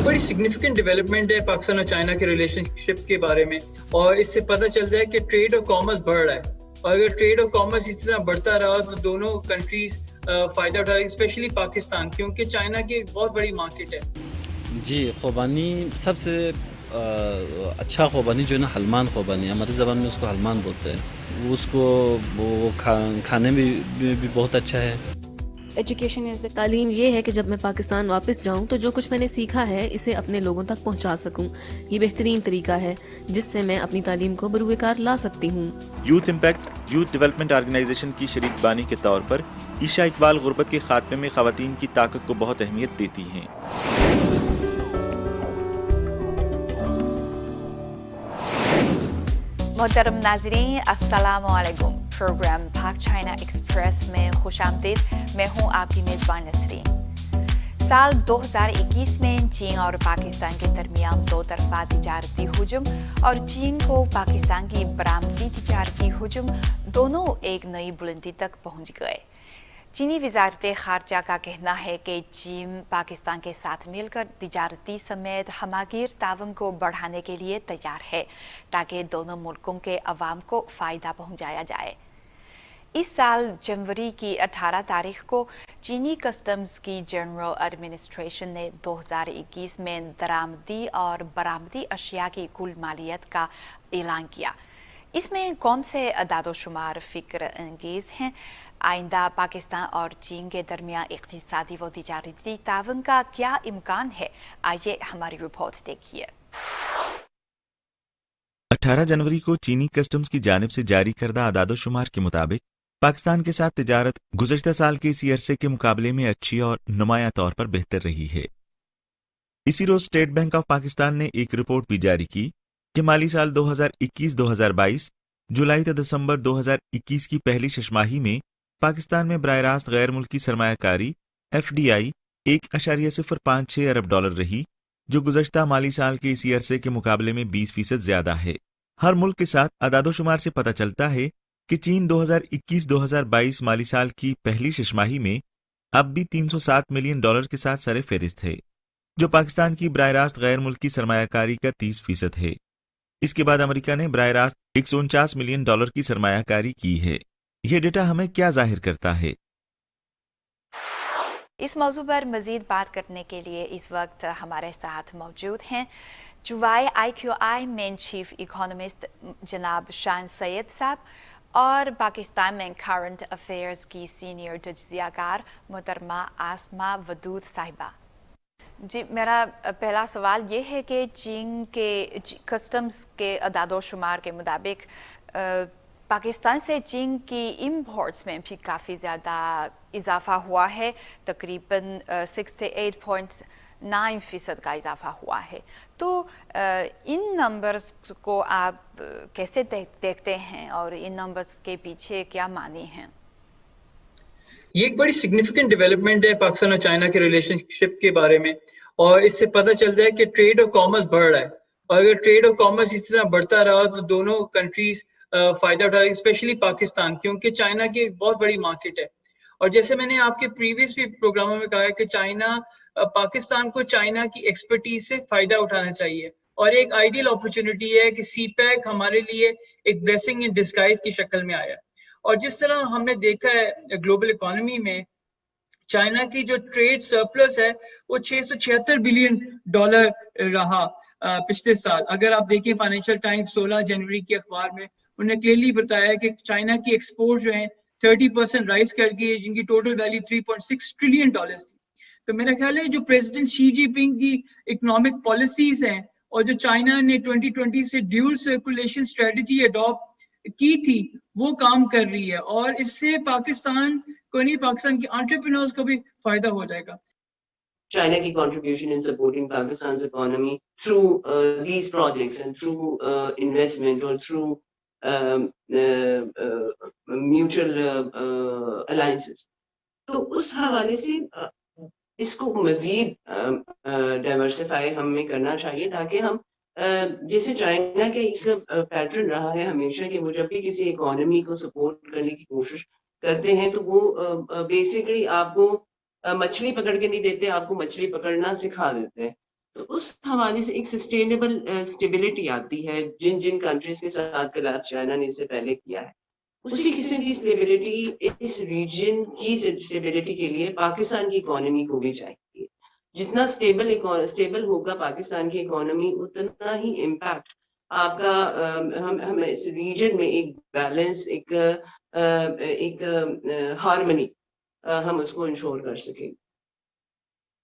बड़ी significant development है पाकिस्तान और चाइना के रिलेशनशिप के बारे में, और इससे पता चलता है कि ट्रेड और कॉमर्स बढ़ रहा है, और अगर ट्रेड और कॉमर्स इस तरह बढ़ता रहा तो दोनों कंट्रीज फ़ायदा उठा रही, स्पेशली पाकिस्तान, क्योंकि चाइना की एक बहुत बड़ी मार्केट है। जी, ख़ुबानी सबसे अच्छा ख़ुबानी जो है ना, हलमान ख़ुबानी, हमारी ज़बान में उसको हलमान बोलते हैं। उसको वो खाने में भी बहुत अच्छा है। एजुकेशन इज़ द तालीम ये है कि जब मैं पाकिस्तान वापस जाऊं तो जो कुछ मैंने सीखा है इसे अपने लोगों तक पहुंचा सकूं। ये बेहतरीन तरीका है जिससे मैं अपनी तालीम को बरूएकार ला सकती हूं। Youth impact youth development organization की शरीक बानी के तौर पर ईशा इकबाल गुर्बत के खात्मे में ख़वातीन की ताकत को बहुत अहमियत देती हैं। मोहतरम नाज़रीन, अस्सलाम वालेकुम। प्रोग्राम पाक चाइना एक्सप्रेस में खुशामदीद। मैं हूं आपकी मेज़बान नसरीन। साल 2021 में चीन और पाकिस्तान के दरमियान दो तरफा तिजारती हुजूम और चीन को पाकिस्तान की बरामदी तिजारती हुजूम दोनों एक नई बुलंदी तक पहुंच गए। चीनी वज़ारत ख़ारजा का कहना है कि चीन पाकिस्तान के साथ मिलकर तिजारती समेत हमागीर तावन को बढ़ाने के लिए तैयार है ताकि दोनों मुल्कों के अवाम को फ़ायदा पहुंचाया जाए। इस साल जनवरी की 18 तारीख को चीनी कस्टम्स की जनरल एडमिनिस्ट्रेशन ने 2021 में दरामदी और बरामदी अशिया की कुल मालियत का ऐलान किया। इसमें कौन से अदाद-ओ-शुमार फ़िक्र अंगेज़ हैं? आइंदा पाकिस्तान और चीन के दरमियान इक़्तिसादी व तिजारती तावन का क्या इम्कान है? आइए हमारी रिपोर्ट देखिए। 18 जनवरी को चीनी कस्टम्स की जानिब से जारी करदा अदाद-ओ-शुमार के मुताबिक पाकिस्तान के साथ तिजारत गुज़श्ता साल के इसी अरसे के मुकाबले में अच्छी और नुमायां तौर पर बेहतर रही है। इसी रोज स्टेट बैंक ऑफ पाकिस्तान ने एक रिपोर्ट भी जारी की कि माली साल 2021-2022 जुलाई से दिसंबर 2021 की पहली छमाही में पाकिस्तान में बराह रास्त गैर मुल्की सरमायाकारी FDI 1.056 अरब डॉलर रही, जो गुज़श्ता माली साल के इसी अरसे के मुकाबले में 20% ज्यादा है। हर मुल्क के साथ अदादोशुमार से पता चलता है कि चीन 2021-2022 माली साल की पहली छमाही में अब भी $307 मिलियन के साथ सरे फहरिस्त है, जो पाकिस्तान की बराह रास्त गैर मुल्की सरमायाकारी का 30% है। इसके बाद अमेरिका ने बराह रास्त $149 मिलियन की सरमायाकारी की है। यह डेटा हमें क्या जाहिर करता है? इस मौजू पर मजीद बात करने के लिए इस वक्त हमारे साथ मौजूद हैं जुवाई IQI मेन चीफ इकोनॉमिस्ट जनाब शान सैयद साहब और पाकिस्तान में करंट अफेयर्स की सीनियर तज्ज़ियाकार मोहतरमा आसमा वदूद साहिबा। जी, मेरा पहला सवाल ये है कि चीन के कस्टम्स के अदाद-ओ-शुमार के मुताबिक पाकिस्तान से चीन की इम्पोर्ट्स में भी काफ़ी ज़्यादा इजाफा हुआ है, तकरीबन 68.9% का इजाफा हुआ है। तो इन नंबर्स को आप कैसे देखते हैं और इन नंबर्स के पीछे क्या मानी हैं? ये एक बड़ी सिग्निफिकेंट डेवलपमेंट है पाकिस्तान और चाइना के रिलेशनशिप के बारे में, और इससे पता चलता है कि ट्रेड और कॉमर्स बढ़ रहा है, और अगर ट्रेड और कॉमर्स इस तरह बढ़ता रहा तो दोनों कंट्रीज फ़ायदा उठा रही, स्पेशली पाकिस्तान, क्योंकि चाइना की एक बहुत बड़ी मार्केट है। और जैसे मैंने आपके प्रीवियस भी प्रोग्रामों में कहा है कि पाकिस्तान को चाइना की एक्सपर्टीज से फ़ायदा उठाना चाहिए, और एक आइडियल अपॉर्चुनिटी है कि CPEC हमारे लिए एक ब्लेसिंग इन डिस्गाइज की शक्ल में आया। और जिस तरह हमने देखा है ग्लोबल इकोनॉमी में चाइना की जो ट्रेड सरप्लस है वो $676 बिलियन रहा पिछले साल। अगर आप देखें फाइनेंशियल टाइम्स 16 जनवरी के अखबार में उन्होंने क्लियरली बताया कि चाइना की एक्सपोर्ट जो है 30% राइज कर गई, जिनकी टोटल वैल्यू $3.6 ट्रिलियन थी। तो मेरा ख्याल है जो प्रेसिडेंट शी जिनपिंग की इकोनॉमिक पॉलिसीज हैं और जो चाइना ने 2020 से ड्यूल सर्कुलेशन स्ट्रेटजी अडॉप्ट की थी वो काम कर रही है, और इससे पाकिस्तान को नहीं, पाकिस्तान के एंटरप्रेन्योर्स को भी फायदा हो जाएगा। China की contribution in supporting Pakistan's economy through these projects and through investment or through mutual alliances. तो उस हवाले से इसको मजीद डाइवर्सिफाई हमें करना चाहिए ताकि हम जैसे चाइना का एक पैटर्न रहा है हमेशा कि वो जब भी किसी इकोनॉमी को सपोर्ट करने की कोशिश करते हैं तो वो बेसिकली आपको मछली पकड़ के नहीं देते, आपको मछली पकड़ना सिखा देते हैं। تو اس حوالے سے ایک سسٹینیبل اسٹیبلٹی آتی ہے جن کنٹریز کے ساتھ کلابس چائنا نے اس سے پہلے کیا ہے. اسی قسم کی اسٹیبلٹی اس ریجن کی اسٹیبلٹی کے لیے پاکستان کی اکانومی کو بھی چاہیے. جتنا اسٹیبل ہوگا پاکستان کی اکانومی اتنا ہی امپیکٹ آپ کا ہم اس ریجن میں ایک بیلنس ایک ہارمنی ہم اس کو انشور کر سکیں.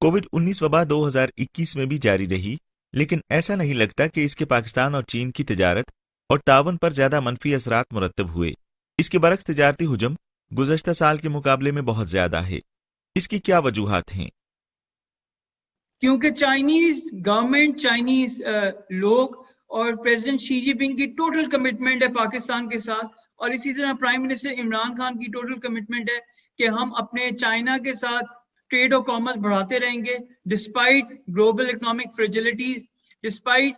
کووڈ-19 وبا 2021 میں بھی جاری رہی، لیکن ایسا نہیں لگتا کہ اس کے پاکستان اور چین کی تجارت اور تعاون پر زیادہ منفی اثرات مرتب ہوئے. اس کے برعکس تجارتی حجم گزشتہ سال کے مقابلے میں بہت زیادہ ہے. اس کی کیا وجوہات ہیں؟ کیونکہ چائنیز گورنمنٹ، چائنیز لوگ اور پریزیڈنٹ شی جی پنگ کی ٹوٹل کمٹمنٹ ہے پاکستان کے ساتھ، اور اسی طرح پرائم منسٹر عمران خان کی ٹوٹل کمٹمنٹ ہے کہ ہم اپنے چائنا کے ساتھ ٹریڈ اور کامرس بڑھاتے رہیں گے ڈسپائٹ گلوبل اکنامک فریجلٹیز، ڈسپائٹ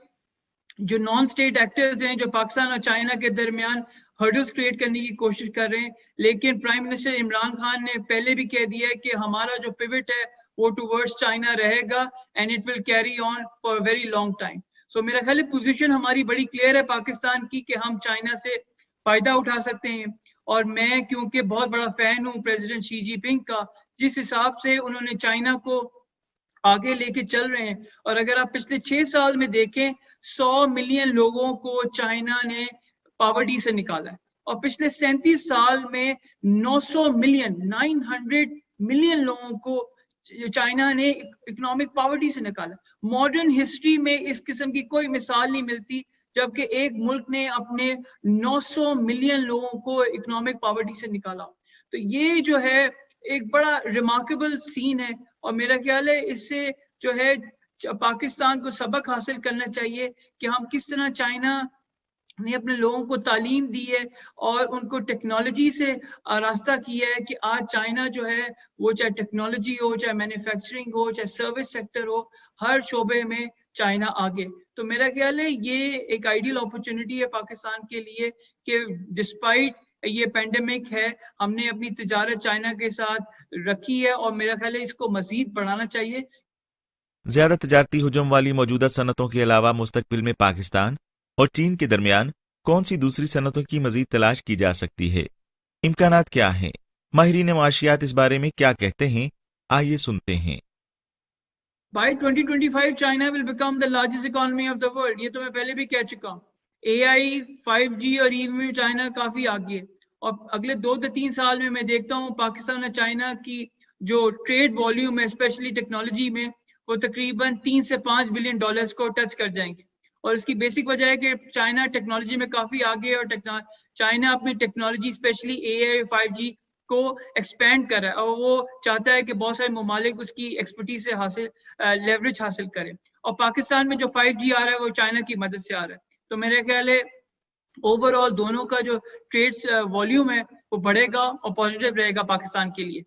جو نان اسٹیٹ ایکٹرز ہیں جو پاکستان اور چائنا کے درمیان ہرڈلز کریٹ کرنے کی کوشش کر رہے ہیں. لیکن پرائم منسٹر عمران خان نے پہلے بھی کہہ دیا ہے کہ ہمارا جو پیوٹ ہے وہ ٹورڈز چائنا رہے گا and it will carry on for very long time. So میرا خیال ہے پوزیشن ہماری بڑی کلیئر ہے پاکستان کی کہ ہم چائنا سے فائدہ اٹھا سکتے ہیں. اور میں کیونکہ بہت بڑا فین ہوں پریزیڈنٹ شی جی پنگ کا، جس حساب سے انہوں نے چائنا کو آگے لے کے چل رہے ہیں، اور اگر آپ پچھلے 6 سال میں دیکھیں 100 ملین لوگوں کو چائنا نے پاورٹی سے نکالا ہے، اور پچھلے 37 سال میں 900 ملین لوگوں کو چائنا نے اکنامک پاورٹی سے نکالا. ماڈرن ہسٹری میں اس قسم کی کوئی مثال نہیں ملتی جبکہ ایک ملک نے اپنے 900 ملین لوگوں کو اکنامک پاورٹی سے نکالا. تو یہ جو ہے ایک بڑا ریمارکیبل سین ہے، اور میرا خیال ہے اس سے جو ہے پاکستان کو سبق حاصل کرنا چاہیے کہ ہم کس طرح چائنا نے اپنے لوگوں کو تعلیم دی ہے اور ان کو ٹیکنالوجی سے آراستہ کیا ہے کہ آج چائنا جو ہے وہ چاہے ٹیکنالوجی ہو، چاہے مینوفیکچرنگ ہو، چاہے سروس سیکٹر ہو، ہر شعبے میں چائنا آگے. تو میرا خیال ہے یہ ایک آئیڈیل اپرچونٹی ہے پاکستان کے لیے کہ ڈسپائٹ یہ پینڈیمک ہے ہم نے اپنی تجارت چائنا کے ساتھ رکھی ہے، اور میرا خیال ہے اس کو مزید بڑھانا چاہیے. زیادہ تجارتی حجم والی موجودہ صنعتوں کے علاوہ مستقبل میں پاکستان اور چین کے درمیان کون سی دوسری صنعتوں کی مزید تلاش کی جا سکتی ہے؟ امکانات کیا ہیں؟ ماہرین معاشیات اس بارے میں کیا کہتے ہیں؟ آئیے سنتے ہیں. By 2025 China will become the largest economy of the world. یہ تو میں پہلے بھی کہہ چکا ہوں. AI 5G اور EV میں چائنا کافی آگے ہے، اور اگلے 2-3 سال میں دیکھتا ہوں پاکستان اور چائنا کی جو ٹریڈ والیوم ہے اسپیشلی ٹیکنالوجی میں وہ تقریباً 3 سے 5 بلین ڈالرز کو ٹچ کر جائیں گے. اور اس کی بیسک وجہ ہے کہ چائنا ٹیکنالوجی میں کافی آگے ہے، اور چائنا اپنی ٹیکنالوجی اسپیشلی AI 5G کو ایکسپینڈ کر رہا ہے، اور وہ چاہتا ہے کہ بہت سارے ممالک اس کی ایکسپرٹیز سے لیوریج حاصل کریں. اور پاکستان میں جو 5G آ رہا ہے وہ چائنا کی مدد سے آ رہا ہے. تو میرا خیال ہے اوور آل دونوں کا جو ٹریڈ والیوم ہے وہ بڑھے گا اور پازیٹیو رہے گا پاکستان کے لیے.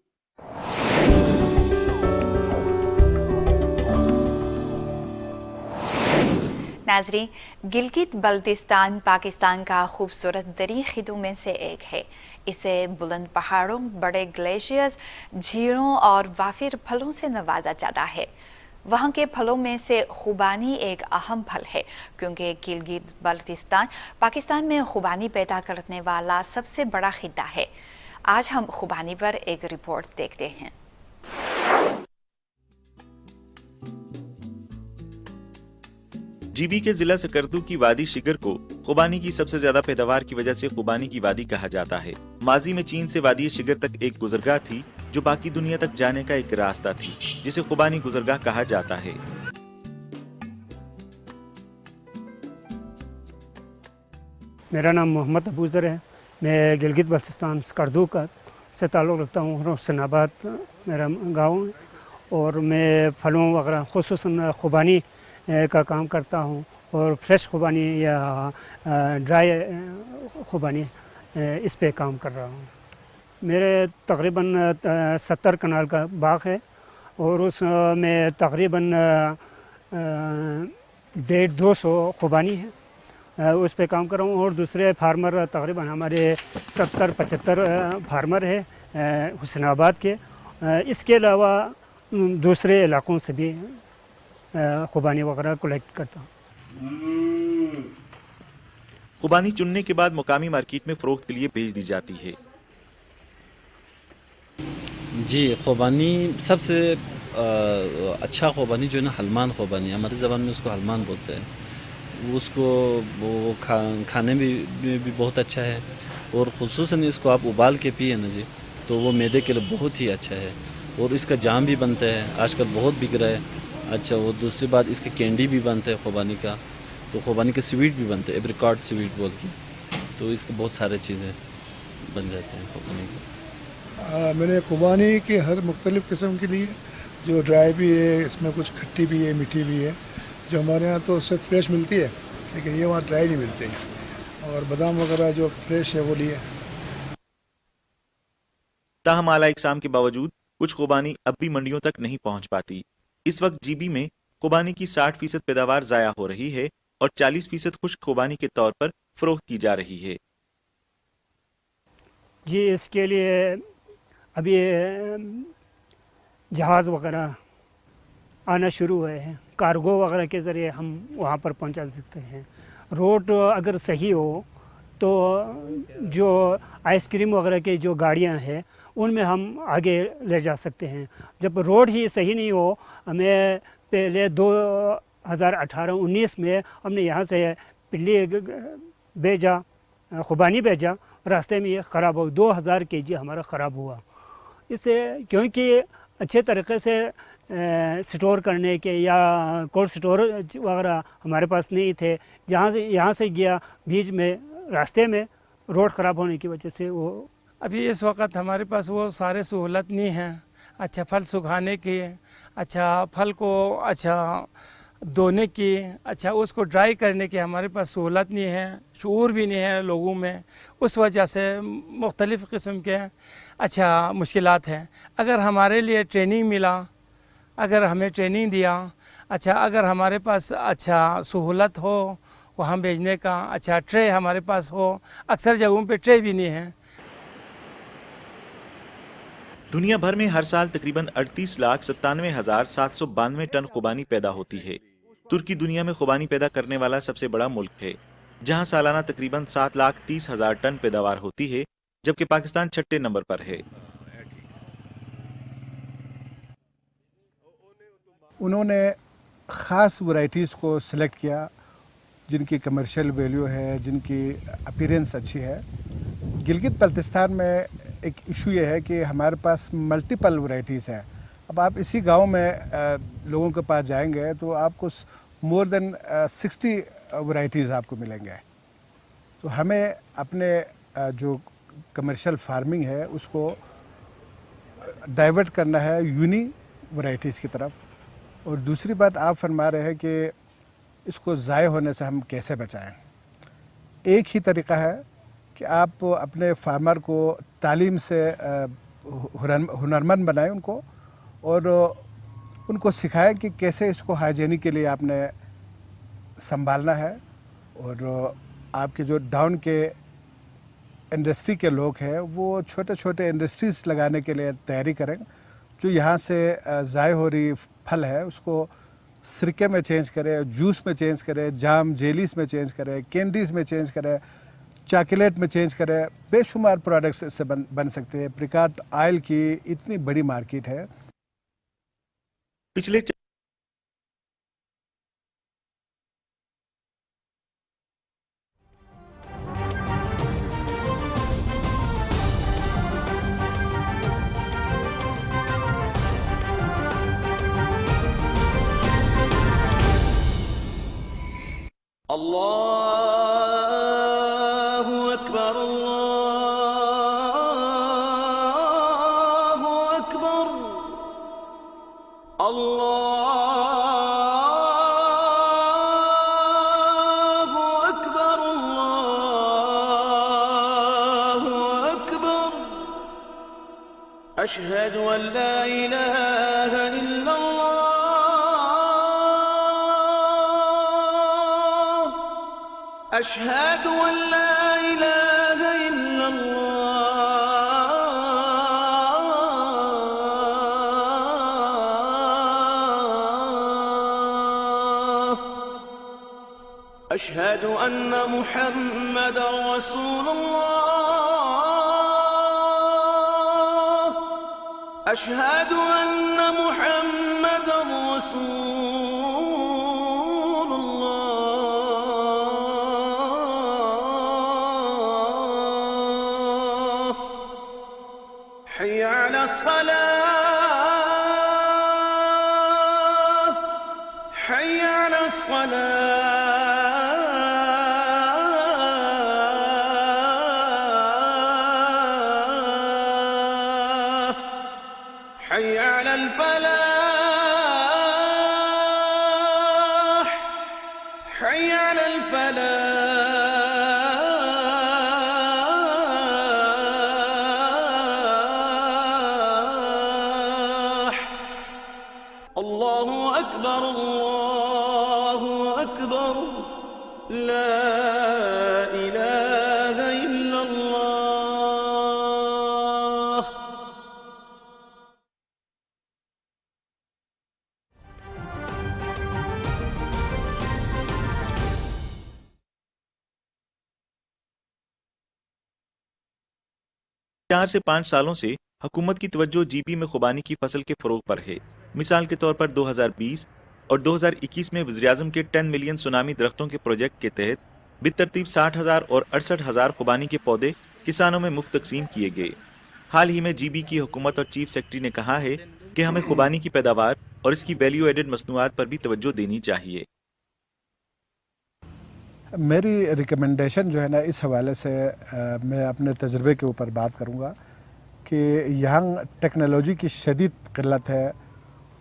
ناظرین، گلگت بلتستان پاکستان کا خوبصورت ترین خطوں میں سے ایک ہے. اسے بلند پہاڑوں، بڑے گلیشیئرز، جھیلوں اور وافر پھلوں سے نوازا جاتا ہے. وہاں کے پھلوں میں سے خوبانی ایک اہم پھل ہے، کیونکہ گلگت بلتستان پاکستان میں خوبانی پیدا کرنے والا سب سے بڑا خطہ ہے. آج ہم خوبانی پر ایک رپورٹ دیکھتے ہیں. جی بی کے ضلع سکردو کی وادی شگر کو خوبانی کی سب سے زیادہ پیداوار کی وجہ سے خوبانی کی وادی کہا جاتا ہے. ماضی میں چین سے وادی شگر تک ایک گزرگاہ تھی جو باقی دنیا تک جانے کا ایک راستہ تھی، جسے خوبانی گزرگاہ کہا جاتا ہے. میرا نام محمد ابوذر ہے. میں گلگت بلتستان سکردو کا سے تعلق رکھتا ہوں. حسین آباد میرا گاؤں ہے، اور میں پھلوں وغیرہ خصوصاً خوبانی کا کام کرتا ہوں، اور فریش خوبانی یا ڈرائی خوبانی اس پہ کام کر رہا ہوں. میرے تقریباً 70 کنال کا باغ ہے، اور اس میں تقریباً 150-200 خوبانی ہے، اس پہ کام کر رہا ہوں. اور دوسرے فارمر تقریباً ہمارے 70-75 فارمر ہے حسین آباد کے. اس کے علاوہ دوسرے علاقوں سے بھی खुबानी वगैरह कलेक्ट करता हूँ। खुबानी चुनने के बाद मुकामी मार्केट में फरोख्त के लिए भेज दी जाती है। जी, खुबानी सबसे अच्छा खुबानी जो है ना हलमान खुबानी, हमारी ज़बान में उसको हलमान बोलते हैं। उसको वो खाने में भी बहुत अच्छा है, और ख़ुसूसन इसको आप उबाल के पिए ना जी, तो वो मैदे के लिए बहुत ही अच्छा है। और इसका जाम भी बनता है, आजकल बहुत बिक रहा है। अच्छा, वो दूसरी बात, इसके कैंडी भी बनता है खुबानी का, तो खुबानी के स्वीट भी बनते हैं, एप्रिकॉट स्वीट बोल के, तो इसके बहुत सारे चीज़ें बन जाते हैं खुबानी के। मैंने खुबानी के हर मुख्तलिफ़ किस्म के लिए, जो ड्राई भी है, इसमें कुछ खट्टी भी है, मीठी भी है, जो हमारे यहाँ तो सिर्फ फ्रेश मिलती है, लेकिन ये वहाँ ड्राई नहीं मिलती है, और बादाम वगैरह जो फ्रेश है वो लिए। ताहम आला इकसाम के बावजूद कुछ खुबानी अब भी मंडियों तक नहीं पहुंच पाती। इस वक्त जीबी में खुबानी की 60% पैदावार ज़ाया हो रही है और 40% खुश्क खुबानी के तौर पर फरोख्त की जा रही है। जी, इसके लिए अभी जहाज़ वगैरह आना शुरू हुए हैं, कार्गो वगैरह के ज़रिए हम वहाँ पर पहुँचा सकते हैं। रोड अगर सही हो तो जो आइसक्रीम वगैरह की जो गाड़ियाँ हैं उनमें हम आगे ले जा सकते हैं। जब रोड ही सही नहीं हो, हमें पहले 2018-19 में हमने यहाँ से पिल्ली भेजा, खुबानी भेजा, रास्ते में ये ख़राब हो, 2000 केजी हमारा ख़राब हुआ। इससे क्योंकि अच्छे तरीक़े से स्टोर करने के या कोल्ड स्टोर वगैरह हमारे पास नहीं थे, जहाँ से यहाँ से गया, बीच में रास्ते में रोड ख़राब होने की वजह से वो अभी इस वक्त हमारे पास वो सारे सहूलत नहीं हैं। अच्छा, फल सुखाने की, अच्छा फल को अच्छा धोने की, अच्छा उसको ड्राई करने की हमारे पास सहूलत नहीं है, शऊर भी नहीं है लोगों में। उस वजह से मुख्तलिफ़ किस्म के अच्छा मुश्किलात हैं। अगर हमारे लिए ट्रेनिंग मिला, अगर हमें ट्रेनिंग दिया, अच्छा अगर हमारे पास अच्छा सहूलत हो वहाँ भेजने का, अच्छा ट्रे हमारे पास हो, अक्सर जगहों पे ट्रे भी नहीं है। दुनिया भर में हर साल तकरीबन 38,97,792 टन खुबानी पैदा होती है। तुर्की दुनिया में खुबानी पैदा करने वाला सबसे बड़ा मुल्क है, जहां सालाना तकरीबन 7,30,000 टन पैदावार होती है, जबकि पाकिस्तान 6ठे नंबर पर है। उन्होंने ख़ास वैरायटीज़ को सिलेक्ट किया जिनकी कमर्शियल वैल्यू है, जिनकी अपीयरेंस अच्छी है। गिलगित बल्तिस्तान में एक इशू ये है कि हमारे पास मल्टीपल वैरायटीज़ हैं। अब आप इसी गांव में लोगों के पास जाएंगे तो आपको मोर देन 60 वैरायटीज़ आपको मिलेंगे। तो हमें अपने जो कमर्शियल फार्मिंग है उसको डाइवर्ट करना है यूनी वैरायटीज़ की तरफ। और दूसरी बात आप फरमा रहे हैं कि इसको ज़ाय होने से हम कैसे बचाएं। एक ही तरीक़ा है कि आप अपने फार्मर को तालीम से हुनरमंद बनाएं उनको, और उनको सिखाएं कि कैसे इसको हाइजीनिक के लिए आपने संभालना है। और आपके जो डाउन के इंडस्ट्री के लोग हैं वो छोटे छोटे इंडस्ट्रीज़ लगाने के लिए तैयारी करें, जो यहाँ से ज़ाय हो रही फल है उसको सिरके में चेंज करें, जूस में चेंज करें, जाम जेलीस में चेंज करें, कैंडीज़ में चेंज करें, चॉकलेट में चेंज करें। बेशुमार प्रोडक्ट्स इससे बन सकते हैं। प्रिकाट ऑयल की इतनी बड़ी मार्केट है। पिछले अल्लाहु अकबर, अल्लाहु अकबर, अल्लाहु अकबर, अल्लाहु अकबर, अशहदु अन ला इलाहा इल्लल्लाह, أشهد أن لا إله إلا الله أشهد أن محمد رسول الله أشهد أن محمد رسول الله حي على الصلاة حي على الصلاة حي على الفلاح حي على الفلاح الله أكبر الله أكبر لا إله إلا الله चार से 5 सालों से हुकूमत की तवज्जो जीबी में खुबानी की फसल के फरोग पर है। मिसाल के तौर पर 2020 और 2021 में वज़ीर-ए-आज़म के 10 मिलियन सुनामी दरख्तों के प्रोजेक्ट के तहत बितरतीब 60,000 और 68,000 खुबानी के पौधे किसानों में मुफ्त तकसीम किए गए। हाल ही में जीबी की हुकूमत और चीफ सेक्रेटरी ने कहा है कि हमें खुबानी की पैदावार और इसकी वैल्यू एडेड मसनूआत पर भी तवज्जो देनी चाहिए। मेरी रिकमेंडेशन जो है ना, इस हवाले से मैं अपने तजर्बे के ऊपर बात करूँगा कि यहाँ टेक्नोलॉजी की शदीद क़िल्लत है,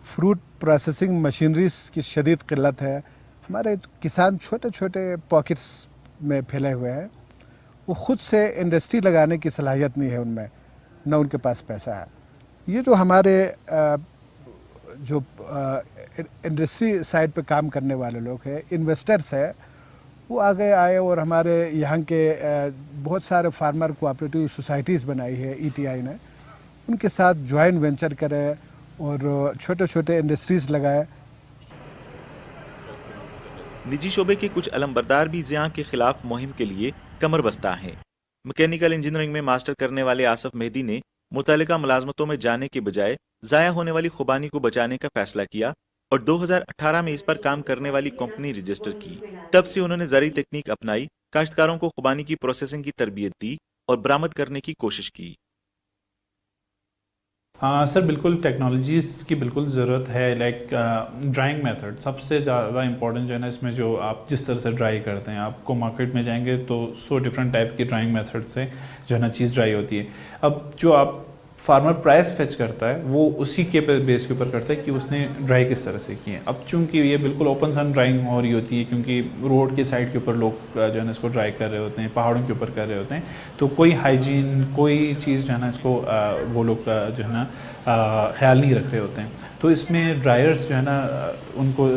फ्रूट प्रोसेसिंग मशीनरीज की शदीद क़िल्लत है। हमारे किसान छोटे छोटे पॉकेट्स में फैले हुए हैं, वो ख़ुद से इंडस्ट्री लगाने की सलाहियत नहीं है उनमें, न उनके पास पैसा है। ये जो हमारे जो इंडस्ट्री साइड पे काम करने वाले लोग हैं, इन्वेस्टर्स हैं, वो आगे आए और हमारे यहाँ के बहुत सारे फार्मर कोऑपरेटिव सोसाइटीज़ बनाई है ETI ने, उनके साथ जॉइंट वेंचर करे और छोटे छोटे इंडस्ट्रीज़ लगाए। निजी शोबे के कुछ अलमबरदार भी ज़िया के खिलाफ मुहिम के लिए कमर बस्ता हैं। मैकेनिकल इंजीनियरिंग में मास्टर करने वाले आसफ मेहदी ने मुतल्लिका मुलाजमतों में जाने के बजाय ज़ाया होने वाली खुबानी को बचाने का फैसला किया और 2018 में इस पर काम करने वाली कंपनी रजिस्टर की। तब से उन्होंने ज़रूरी तकनीक अपनाई, काश्तकारों को खुबानी की प्रोसेसिंग की तरबियत दी और बरामद करने की कोशिश की। हाँ सर, बिल्कुल टेक्नोलॉजीज़ की बिल्कुल ज़रूरत है। लाइक ड्राइंग मेथड सबसे ज़्यादा इंपॉर्टेंट जो है ना, इसमें जो आप जिस तरह से ड्राई करते हैं, आपको मार्केट में जाएंगे तो 100 डिफरेंट टाइप की ड्राइंग मेथड से जो है ना चीज़ ड्राई होती है। अब जो आप फार्मर प्राइस फेच करता है वो उसी के बेस के ऊपर करता है कि उसने ड्राई किस तरह से की है। अब चूंकि ये बिल्कुल ओपन सन ड्राइंग हो रही होती है, क्योंकि रोड के साइड के ऊपर लोग जो है ना इसको ड्राई कर रहे होते हैं, पहाड़ों के ऊपर कर रहे होते हैं, तो कोई हाइजीन कोई चीज़ जो है ना इसको वो लोग जो है ना ख्याल नहीं रख रहे होते हैं। तो इसमें ड्रायर्स जो है ना, उनको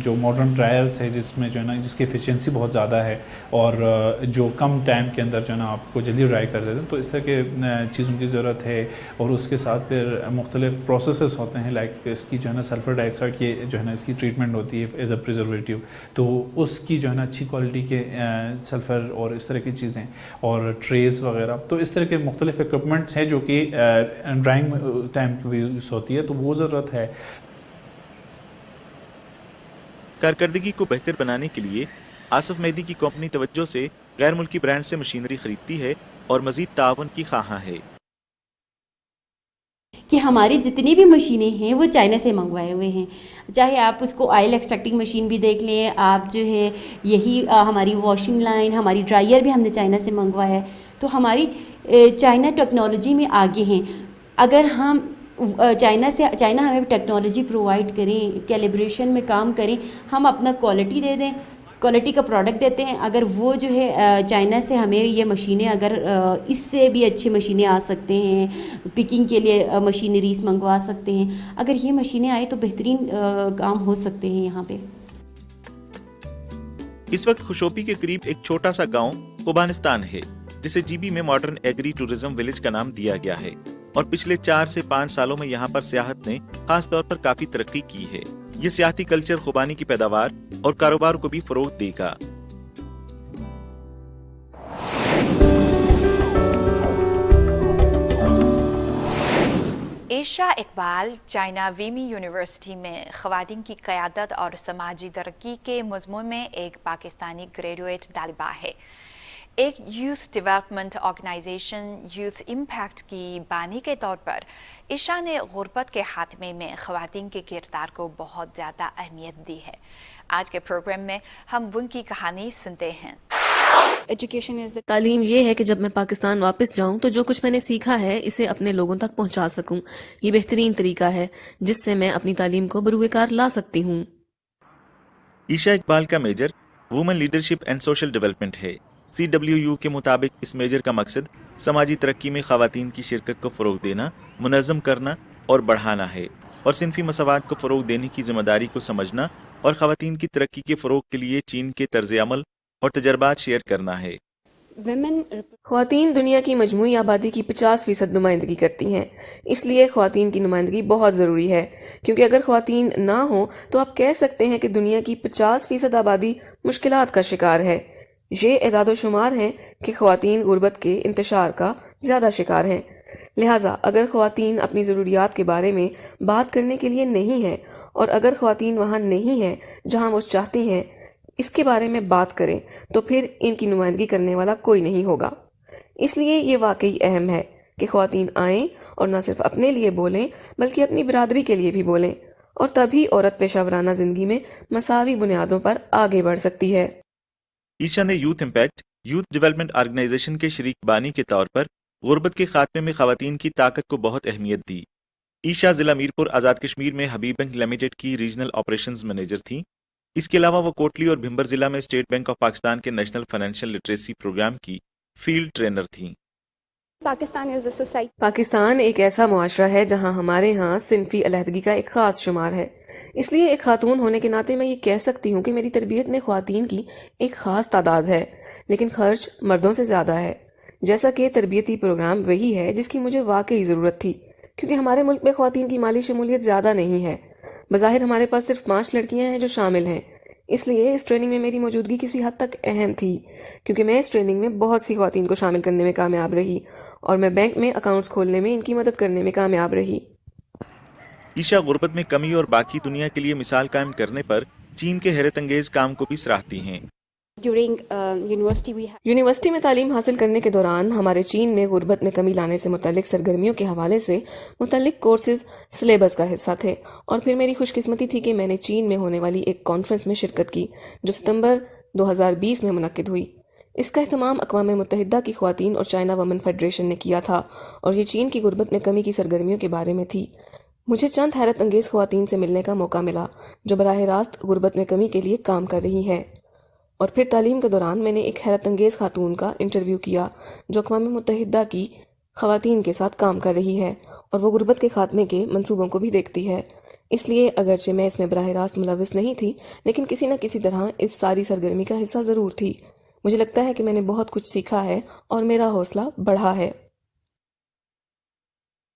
जो मॉडर्न ड्रायर्स है जिसमें जो है ना जिसकी एफिशिएंसी बहुत ज़्यादा है और जो कम टाइम के अंदर जो है ना आपको जल्दी ड्राई कर देते हैं, तो इस तरह के चीज़ों की ज़रूरत है। और उसके साथ फिर मुख्तलिफ प्रोसेसेस होते हैं, लाइक इसकी जो है ना सल्फ़र डाइऑक्साइड की जो है ना इसकी ट्रीटमेंट होती है एज अ प्रिजर्वेटिव, तो उसकी जो है ना अच्छी क्वालिटी के सल्फ़र और इस तरह की चीज़ें और ट्रेस वगैरह, तो इस तरह के मुख्तलिफ इक्विपमेंट्स हैं जो कि ड्राइंग टाइम की यूज़ होती है, तो वो ज़रूरत है। कारकर्दगी को बेहतर बनाने के लिए आसफ मेहदी की कंपनी तवज्जो से गैर मुल्की ब्रांड से मशीनरी खरीदती है और मज़ीद तावन की ख़्वाहां है कि हमारी जितनी भी मशीनें हैं वो चाइना से मंगवाए हुए हैं। चाहे आप उसको ऑयल एक्सट्रैक्टिंग मशीन भी देख लें, आप जो है यही हमारी वॉशिंग लाइन, हमारी ड्रायर भी हमने चाइना से मंगवाया है। तो हमारी चाइना टेक्नोलॉजी में आगे हैं। अगर हम चाइना हमें टेक्नोलॉजी प्रोवाइड करें, कैलिब्रेशन में काम करें, हम अपना क्वालिटी दे दें, क्वालिटी का प्रोडक्ट देते हैं, अगर वो जो है चाइना से हमें ये मशीनें, अगर इससे भी अच्छी मशीनें आ सकते हैं, पिकिंग के लिए मशीनरीज मंगवा सकते हैं, अगर ये मशीनें आए तो बेहतरीन काम हो सकते हैं यहाँ पे। इस वक्त खुशोपी के करीब एक छोटा सा गांव खुबानिस्तान है, जिसे जीबी में मॉडर्न एग्री टूरिज्म विलेज का नाम दिया गया है और पिछले 4 से 5 सालों में यहाँ पर सियाहत ने खास तौर पर काफी तरक्की की है। ये सियाहती कल्चर खुबानी की पैदावार और कारोबार को भी फरोग देगा। ईशा इकबाल चाइना वीमी यूनिवर्सिटी में ख़वातीन की क़यादत और समाजी तरक्की के मज़मून में एक पाकिस्तानी ग्रेजुएट तालिबा है। एक youth development organization youth impact की बानी के तौर पर ईशा ने गुर्बत के खात्मे में ख़वातीन के किरदार को बहुत ज़्यादा अहमियत दी है। आज के प्रोग्राम में हम उनकी कहानी सुनते हैं। Education is the तालीम ये है कि जब मैं पाकिस्तान वापस जाऊं तो जो कुछ मैंने सीखा है इसे अपने लोगों तक पहुंचा सकूं। ये बेहतरीन तरीका है जिससे मैं अपनी तालीम को बरूए कार ला सकती हूं। ईशा इकबाल का major women leadership and social development है। CWU के मुताबिक इस मेजर का मकसद समाजी तरक्की में ख़वातीन की शिरकत को फ़रोग़ देना, मुनज़्ज़म करना और बढ़ाना है और सिनफ़ी मसावात को फ़रोग़ देने की ज़िम्मेदारी को समझना और ख़वातीन की तरक्की के फ़रोग़ के लिए चीन के तर्ज़ अमल और तजर्बात शेयर करना है। ख़वातीन दुनिया की मजमूई आबादी की 50% नुमाइंदगी करती हैं, इसलिए ख़वातीन की नुमाइंदगी बहुत ज़रूरी है, क्योंकि अगर ख़वातीन ना हो तो आप कह सकते हैं कि दुनिया की 50% आबादी मुश्किलात का शिकार है। ये एदाद-ओ-शुमार हैं कि ख़वातीन गुर्बत के इंतशार का ज़्यादा शिकार हैं। लिहाजा अगर ख़वातीन अपनी ज़रूरियात के बारे में बात करने के लिए नहीं हैं और अगर ख़वातीन वहाँ नहीं हैं जहाँ वो चाहती हैं इसके बारे में बात करें तो फिर इनकी नुमाइंदगी करने वाला कोई नहीं होगा। इसलिए ये वाकई अहम है कि ख़वातीन आएँ और न सिर्फ अपने लिए बोलें बल्कि अपनी बिरादरी के लिए भी बोलें, और तभी औरत पेशावराना ज़िंदगी में मसावी बुनियादों पर आगे बढ़ सकती है। ईशा ने youth impact youth development organization के शरीक बानी के तौर पर गुर्बत के खात्मे में ख़वातीन की ताकत को बहुत अहमियत दी। ईशा ज़िला मीरपुर आज़ाद कश्मीर में हबीब बैंक लिमिटेड की रीजनल ऑपरेशंस मैनेजर थीं। इसके अलावा वो कोटली और भिंबर जिला में स्टेट बैंक ऑफ पाकिस्तान के नेशनल फाइनेंशियल लिटरेसी प्रोग्राम की फील्ड ट्रेनर थीं। पाकिस्तान एक ऐसा मुआशरा है जहां हमारे यहाँ सिनफी अलहदगी का एक खास शुमार है। इसलिए एक खातून होने के नाते मैं ये कह सकती हूँ कि मेरी तरबियत में ख्वातीन की एक खास तादाद है, लेकिन खर्च मर्दों से ज़्यादा है। जैसा कि तरबियती प्रोग्राम वही है जिसकी मुझे वाकई ज़रूरत थी, क्योंकि हमारे मुल्क में ख्वातीन की माली शमूलियत ज़्यादा नहीं है। बज़ाहिर हमारे पास सिर्फ 5 लड़कियां हैं जो शामिल हैं। इसलिए इस ट्रेनिंग में मेरी मौजूदगी किसी हद तक अहम थी, क्योंकि मैं इस ट्रेनिंग में बहुत सी ख्वातीन को शामिल करने में कामयाब रही और मैं बैंक में अकाउंट्स खोलने में इनकी मदद करने में कामयाब रही। ईशा गुर्बत में कमी और बाकी दुनिया के लिए मिसाल कायम करने पर चीन के हैरत अंगेज काम को भी सराहती हैं। यूनिवर्सिटी में तालीम हासिल करने के दौरान हमारे चीन में गुर्बत में कमी लाने से मुतल्लिक सरगर्मियों के हवाले से मुतल्लिक कोर्सेज सिलेबस का हिस्सा थे, और फिर मेरी खुशकिस्मती थी कि मैंने चीन में होने वाली एक कॉन्फ्रेंस में शिरकत की जो सितंबर 2020 में मुनक्किद हुई। इसका एहतमाम अक़वाम मुत्तहिदा की ख्वातीन और चाइना वुमेन फेडरेशन ने किया था और ये चीन की गुर्बत में कमी की सरगर्मियों के बारे में थी। मुझे चंद हैरत अंगेज ख्वातीन से मिलने का मौका मिला जो बराह रास्त गुर्बत में कमी के लिए काम कर रही हैं, और फिर तालीम के दौरान मैंने एक हैरत अंगेज खातून का इंटरव्यू किया जो अक़वाम मुत्तहिदा की ख़वातीन के साथ काम कर रही है और वो गुर्बत के खात्मे के मंसूबों को भी देखती है। इसलिए अगरचे मैं इसमें बराह रास्त मुलविस नहीं थी, लेकिन किसी न किसी तरह इस सारी सरगर्मी का हिस्सा ज़रूर थी। मुझे लगता है कि मैंने बहुत कुछ सीखा है और मेरा हौसला बढ़ा है।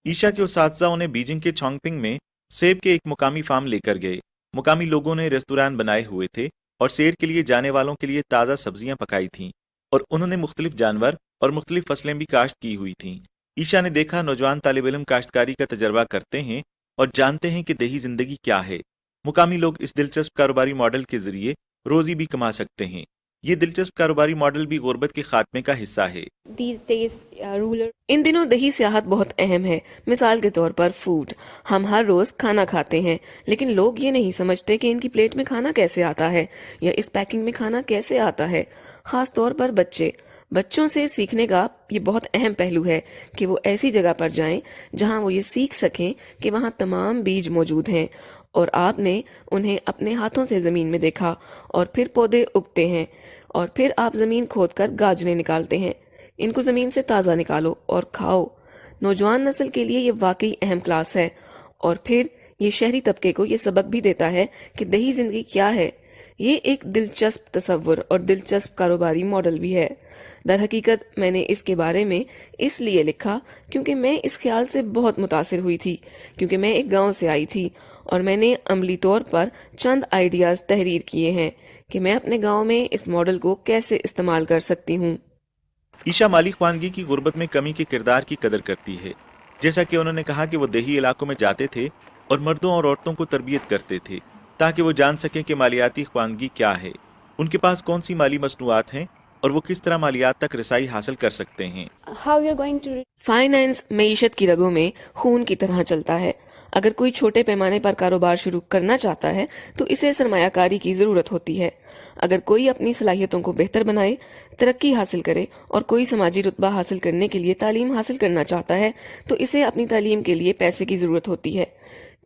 ईशा के उस्ताद उन्हें बीजिंग के चोंगपिंग में सेब के एक मुकामी फार्म लेकर गए। मुकामी लोगों ने रेस्तोरां बनाए हुए थे और सैर के लिए जाने वालों के लिए ताज़ा सब्जियां पकाई थीं, और उन्होंने मुख्तलिफ जानवर और मुख्तलिफ फसलें भी काश्त की हुई थीं। ईशा ने देखा नौजवान तालिब इल्म काश्तकारी का तजर्बा करते हैं और जानते हैं कि देही जिंदगी क्या है। मुकामी लोग इस दिलचस्प कारोबारी मॉडल के जरिए रोजी भी कमा सकते हैं। ये दिलचस्प कारोबारी मॉडल भी गुर्बत के खात्मे का हिस्सा है। इन दिनों दही सियाहत बहुत अहम है। मिसाल के तौर पर फूड, हम हर रोज खाना खाते हैं, लेकिन लोग ये नहीं समझते कि इनकी प्लेट में खाना कैसे आता है या इस पैकिंग में खाना कैसे आता है। खास तौर पर बच्चों से सीखने का ये बहुत अहम पहलू है कि वो ऐसी जगह पर जाएं जहां वो ये सीख सकें कि वहां तमाम बीज मौजूद हैं और आपने उन्हें अपने हाथों से जमीन में देखा, और फिर पौधे उगते हैं और फिर आप जमीन खोदकर गाजने निकालते हैं। इनको जमीन से ताज़ा निकालो और खाओ। नौजवान नस्ल के लिए ये वाकई अहम क्लास है, और फिर ये शहरी तबके को ये सबक भी देता है कि दही जिंदगी क्या है। ये एक दिलचस्प तसव्वुर और दिलचस्प कारोबारी मॉडल भी है। दर हकीकत मैंने इसके बारे में इसलिए लिखा क्योंकि मैं इस ख्याल से बहुत मुतासिर हुई थी, क्योंकि मैं एक गांव से आई थी और मैंने अमली तौर पर चंद आइडियाज तहरीर किए हैं कि मैं अपने गांव में इस मॉडल को कैसे इस्तेमाल कर सकती हूँ। ईशा माली ख्वानगी की गुर्बत में कमी के किरदार की कदर करती है। जैसा कि उन्होंने कहा कि वो देही इलाकों में जाते थे और मर्दों और औरतों को तरबियत करते थे ताकि वो जान सकें कि मालियाती ख्वानगी क्या है, उनके पास कौन सी माली मसनूआत हैं और वो किस तरह मालियात तक रसाई हासिल कर सकते हैं। How you're going to finance मईशत की रगों में खून की तरह चलता है। अगर कोई छोटे पैमाने पर कारोबार शुरू करना चाहता है तो इसे सरमायाकारी की ज़रूरत होती है। अगर कोई अपनी सलाहियतों को बेहतर बनाए, तरक्की हासिल करे और कोई समाजी रुतबा हासिल करने के लिए तालीम हासिल करना चाहता है तो इसे अपनी तालीम के लिए पैसे की ज़रूरत होती है।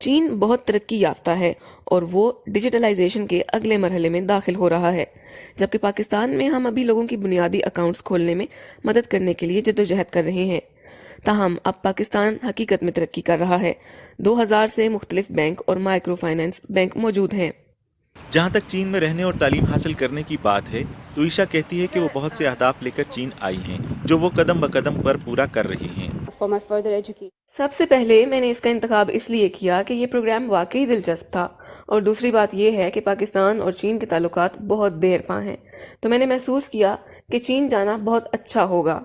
चीन बहुत तरक्की याफ्ता है और वो डिजिटलाइजेशन के अगले मरहले में दाखिल हो रहा है, जबकि पाकिस्तान में हम अभी लोगों की बुनियादी अकाउंट्स खोलने में मदद करने के लिए जद्दोजहद कर रहे हैं। ताहम अब पाकिस्तान हकीकत में तरक्की कर रहा है। 2000 से मुख्तलिफ बैंक और माइक्रो फाइनेंस बैंक मौजूद हैं। जहाँ तक चीन में रहने और तालीम हासिल करने की बात है तो ईशा कहती है कि वो बहुत से अहदाफ लेकर चीन आई हैं जो वो कदम ब कदम पर पूरा कर रही हैं। for my further education? सबसे पहले मैंने इसका इंतखाब इसलिए किया कि ये प्रोग्राम वाकई दिलचस्प था, और दूसरी बात यह है कि पाकिस्तान और चीन के ताल्लुकात बहुत देर पा हैं, तो मैंने महसूस किया कि चीन जाना बहुत अच्छा होगा।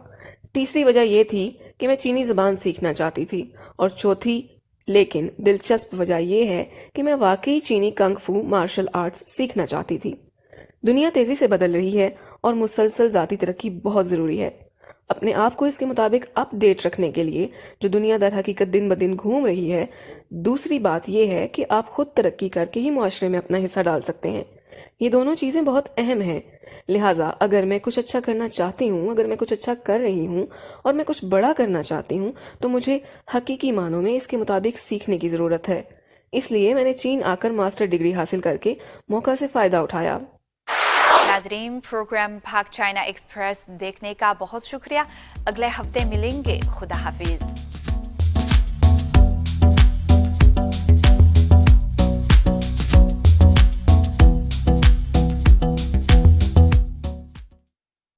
तीसरी वजह यह थी कि मैं चीनी ज़बान सीखना चाहती थी, और चौथी लेकिन दिलचस्प वजह यह है कि मैं वाकई चीनी कंग फू मार्शल आर्ट्स सीखना चाहती थी। दुनिया तेज़ी से बदल रही है और मुसलसल ज़ाती तरक्की बहुत ज़रूरी है। अपने आप को इसके मुताबिक अपडेट रखने के लिए जो दुनिया दर हकीकत दिन ब दिन घूम रही है, दूसरी बात यह है कि आप खुद तरक्की करके ही मुआशरे में अपना हिस्सा डाल सकते हैं। ये दोनों चीज़ें बहुत अहम हैं। लिहाजा अगर मैं कुछ अच्छा करना चाहती हूँ, अगर मैं कुछ अच्छा कर रही हूँ और मैं कुछ बड़ा करना चाहती हूँ तो मुझे हकीकी मानों में इसके मुताबिक सीखने की ज़रूरत है। इसलिए मैंने चीन आकर मास्टर डिग्री हासिल करके मौका से फ़ायदा उठाया। नाजरीन, प्रोग्राम भाग चाइना एक्सप्रेस देखने का बहुत शुक्रिया। अगले हफ्ते मिलेंगे। खुदा हाफिज।